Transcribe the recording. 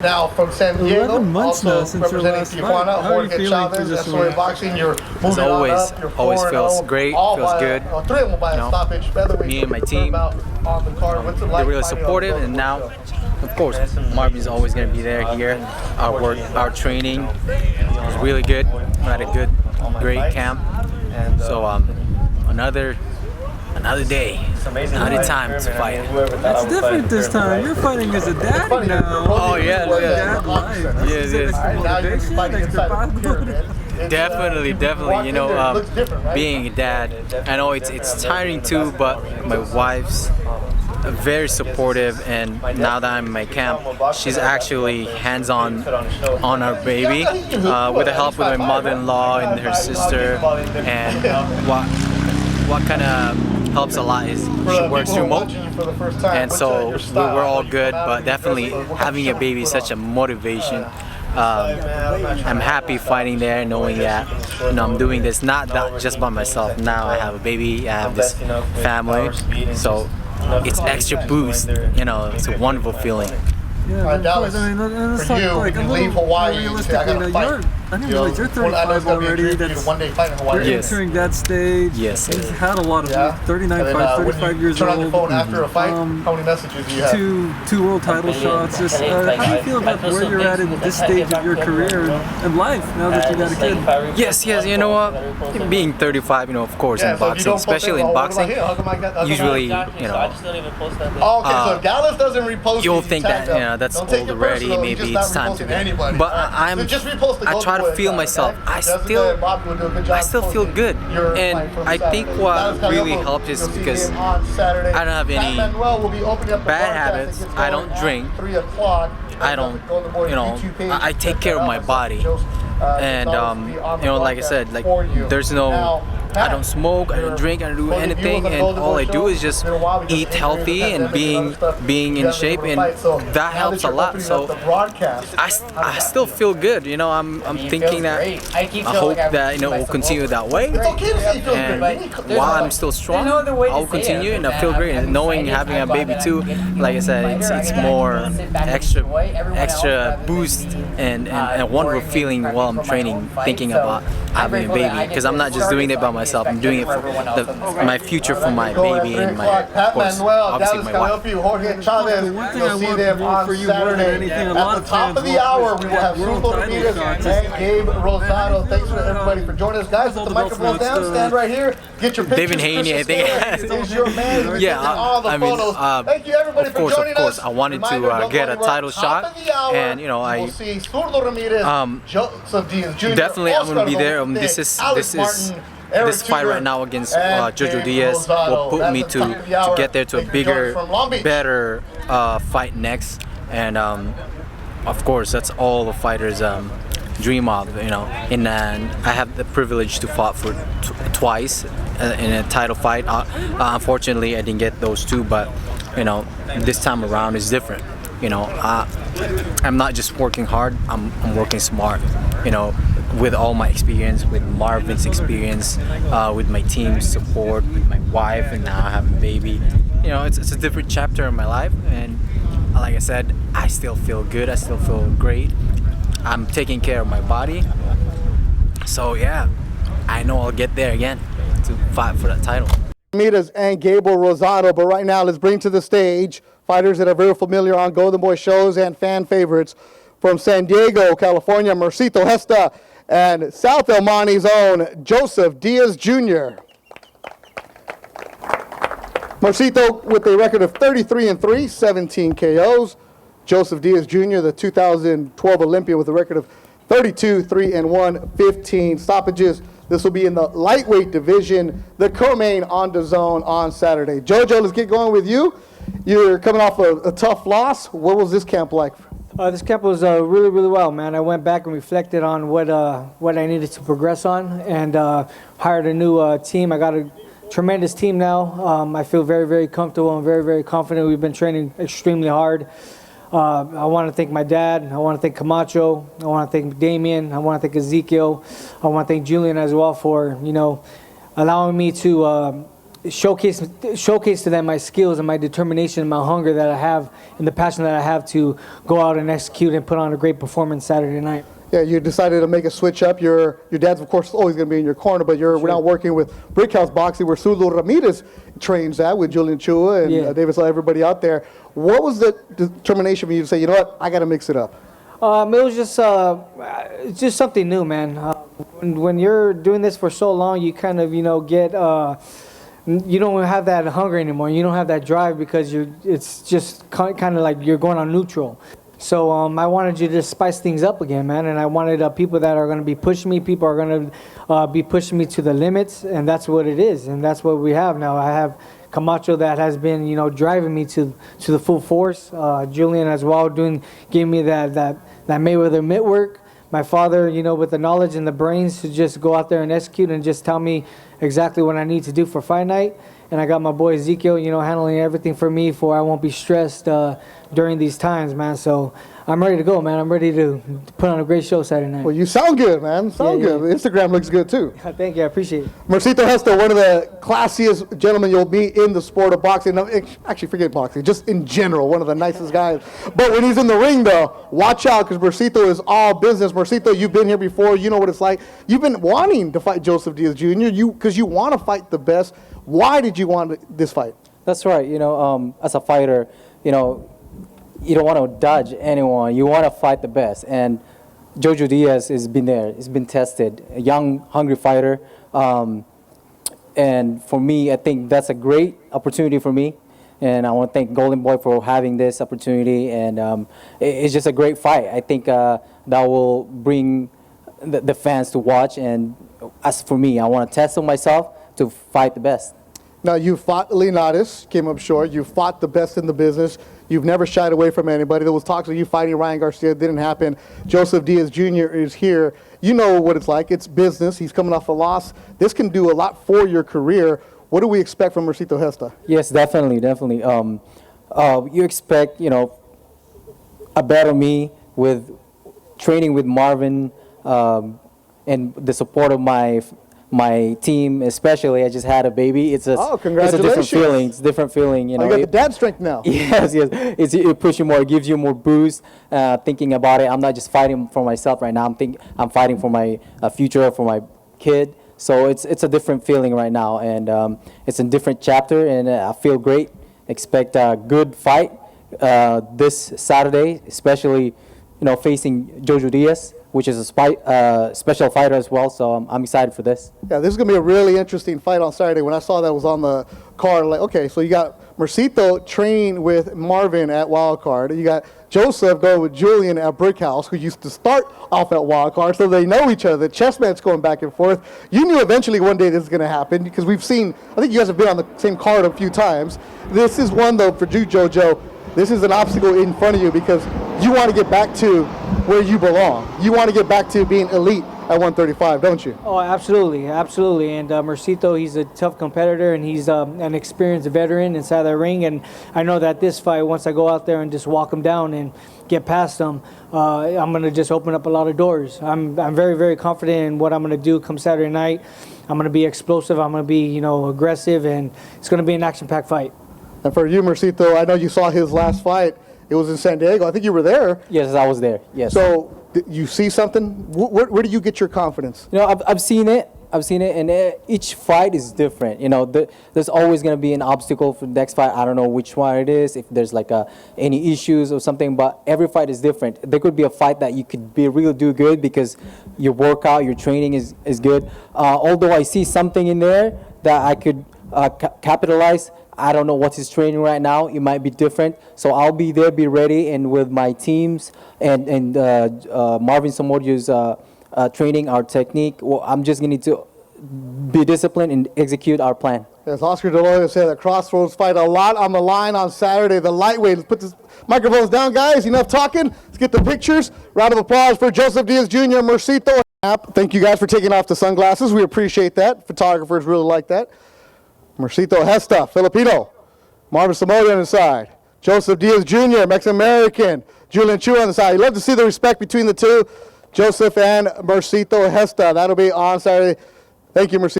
Now from San Diego, 11 months also now since your representing last fight. Tijuana, How are you Jorge feeling for Chavez, this SOA one? Boxing. You're As always, always feels great, feels good. Me and my team, they're really supportive, and now, of course, Marvin's always going to be there here. Our work, our training was really good. We had a great camp. So another day, another time to fight. It's different this time. You're fighting as a daddy now. Oh yeah, Yes. Definitely. You know, being a dad, I know it's tiring too, but my wife's very supportive, and now that I'm in my camp, she's actually hands-on on our baby, with the help with my mother-in-law and her sister. And what kind of helps a lot is she works remote, and so we're all good, but definitely having a baby is such a motivation. I'm happy fighting there, knowing that I'm doing this not just by myself. Now I have a baby, I have this family, so it's extra boost. You know, it's a wonderful feeling. Yeah, Dallas, I mean, let's for talk, you, like, when you leave Hawaii, you say, I gotta fight. I didn't realize you're 35 already. That's, one-day fight in Hawaii. you're entering that stage. Yes. You've had a lot of 39 fights, 35 years turn old. on your phone after a fight, how many messages do you have? Two world title shots. Just, how do you feel about where you're at in this stage of your career and life now that you got a kid? Yes, you know what? Being 35, you know, of course, in boxing, especially in boxing, usually, you know, so if Dallas doesn't repost, you'll think that, you know, that's old already, maybe it's time to go. But I try to feel myself. I still feel good, and I think what really helped is because I don't have any bad habits. I don't drink. I don't, you know, I take care of my body, and you know, like I said, like there's no. I don't smoke, I don't drink, I don't do anything, and all I do is just eat healthy and being in shape, and that helps a lot. So I still feel good, you know. I'm thinking that I hope that, you know, we'll continue that way, and while I'm still strong, I'll continue, and I feel great. And knowing having a baby too, like I said, it's more extra boost and a wonderful feeling while I'm training, thinking about having a baby, because I'm not just doing it by myself. I'm doing it for my future, for my baby, and my, of course, obviously my wife. Jorge Chavez, you'll see them on Saturday. At the top of the hour, we will have JoJo Ramirez and Gabe Rosado. Thanks for everybody for joining us, guys. With the microphone down, stand right here. Get your pictures. David Haney, I think. Yeah, I mean, thank you everybody for joining us. Of course, I wanted to get a title shot, and you know, definitely I'm gonna be there. This fight right now against JoJo Diaz will put me to get there to a bigger, better fight next, and of course that's all the fighters dream of, you know. And I have the privilege to fight for twice in a title fight. Unfortunately, I didn't get those two, but you know, this time around is different. You know, I'm not just working hard, I'm working smart, you know, with all my experience, with Marvin's experience, with my team's support, with my wife, and now I have a baby. You know, it's a different chapter in my life, and like I said, I still feel good, I still feel great. I'm taking care of my body. So yeah, I know I'll get there again to fight for that title. Ramirez and Gabriel Rosado, but right now let's bring to the stage fighters that are very familiar on Golden Boy shows and fan favorites from San Diego, California, MERCITO GESTA, and South El Monte's own JoJo Diaz Jr. MERCITO with a record of 33-3, 17 KOs. JoJo Diaz Jr., the 2012 Olympian, with a record of 32-3-1, 15 stoppages. This will be in the lightweight division, the co-main on DAZN on Saturday. JoJo, let's get going with you. You're coming off a tough loss. What was this camp like? This camp was really well, man. I went back and reflected on what I needed to progress on, and hired a new team. I got a tremendous team now. I feel very comfortable and very confident. We've been training extremely hard. I want to thank my dad. I want to thank Camacho. I want to thank Damien. I want to thank Ezekiel. I want to thank Julian as well for, you know, allowing me to showcase to them my skills and my determination and my hunger that I have and the passion that I have to go out and execute and put on a great performance Saturday night. Yeah, you decided to make a switch up. Your dad's, of course, always going to be in your corner, but we're now working with Brick House Boxing, where JoJo Ramirez trains at with Julian Chua and Davis, everybody out there. What was the determination for you to say, you know what, I got to mix it up? It was just something new, man. When you're doing this for so long, you kind of, get, you don't have that hunger anymore. You don't have that drive because it's just kind of like you're going on neutral. So I wanted you to spice things up again, man, and I wanted people that are going to be pushing me. People are going to be pushing me to the limits, and that's what it is, and that's what we have now. I have Camacho that has been, driving me to the full force. Julian as well, giving me that Mayweather mitt work. My father, with the knowledge and the brains to just go out there and execute and just tell me exactly what I need to do for fight night. And I got my boy Ezekiel, handling everything for me, I won't be stressed during these times, man. So I'm ready to go, man. I'm ready to put on a great show Saturday night. Well, you sound good, man. Sound good. Instagram looks good, too. Thank you. I appreciate it. MERCITO Gesta, one of the classiest gentlemen you'll meet in the sport of boxing. Actually, forget boxing. Just in general, one of the nicest guys. But when he's in the ring, though, watch out, because MERCITO is all business. MERCITO, you've been here before. You know what it's like. You've been wanting to fight Joseph Diaz Jr. Because you want to fight the best. Why did you want this fight? That's right. As a fighter, you don't want to dodge anyone. You want to fight the best. And JoJo Diaz has been there. He's been tested. A young, hungry fighter. And for me, I think that's a great opportunity for me. And I want to thank Golden Boy for having this opportunity. And it's just a great fight. I think that will bring the fans to watch. And as for me, I want to test myself to fight the best. Now, you fought Linares, came up short. You fought the best in the business. You've never shied away from anybody. There was talks of you fighting Ryan Garcia. It didn't happen. Joseph Diaz Jr. is here. You know what it's like. It's business. He's coming off a loss. This can do a lot for your career. What do we expect from MERCITO Gesta? Yes, definitely. You expect, a better me with training with Marvin and the support of my team, especially. I just had a baby. It's a different feeling. It's a different feeling. You got the dad strength now. Yes. It pushes you more. It gives you more boost. Thinking about it, I'm not just fighting for myself right now. I'm fighting for my future, for my kid. So it's a different feeling right now, and it's a different chapter. And I feel great. Expect a good fight this Saturday, especially facing JoJo Diaz, which is a special fighter as well, so I'm excited for this. Yeah, this is going to be a really interesting fight on Saturday. When I saw that was on the card, like, okay, so you got MERCITO training with Marvin at Wild Card. You got Joseph going with Julian at Brick House, who used to start off at Wild Card, so they know each other. The chess match going back and forth. You knew eventually one day this is going to happen, because we've seen, I think you guys have been on the same card a few times. This is one, though, for JoJo. This is an obstacle in front of you because you want to get back to where you belong. You want to get back to being elite at 135, don't you? Oh, absolutely. And MERCITO, he's a tough competitor, and he's an experienced veteran inside the ring. And I know that this fight, once I go out there and just walk him down and get past him, I'm going to just open up a lot of doors. I'm very, very confident in what I'm going to do come Saturday night. I'm going to be explosive. I'm going to be, aggressive, and it's going to be an action-packed fight. And for you, MERCITO, I know you saw his last fight. It was in San Diego. I think you were there. Yes, I was there. Yes. So you see something? Where do you get your confidence? I've seen it. And each fight is different. There's always going to be an obstacle for the next fight. I don't know which one it is, if there's like any issues or something, but every fight is different. There could be a fight that you could really do good because your workout, your training is good. Although I see something in there that I could capitalize, I don't know what's his training right now. It might be different. So I'll be there, be ready, and with my teams and Marvin Samorio's training, our technique, I'm just going to be disciplined and execute our plan. As Oscar De La Hoya said, the Crossroads fight a lot on the line on Saturday. The lightweight. Let's put the microphones down, guys. Enough talking. Let's get the pictures. Round of applause for Joseph Diaz Jr. MERCITO. Thank you guys for taking off the sunglasses. We appreciate that. Photographers really like that. MERCITO Gesta, Filipino. Marvin Samoa on the side. Joseph Diaz Jr., Mexican-American. Julian Chua on the side. You love to see the respect between the two. Joseph and MERCITO Gesta. That'll be on Saturday. Thank you, MERCITO.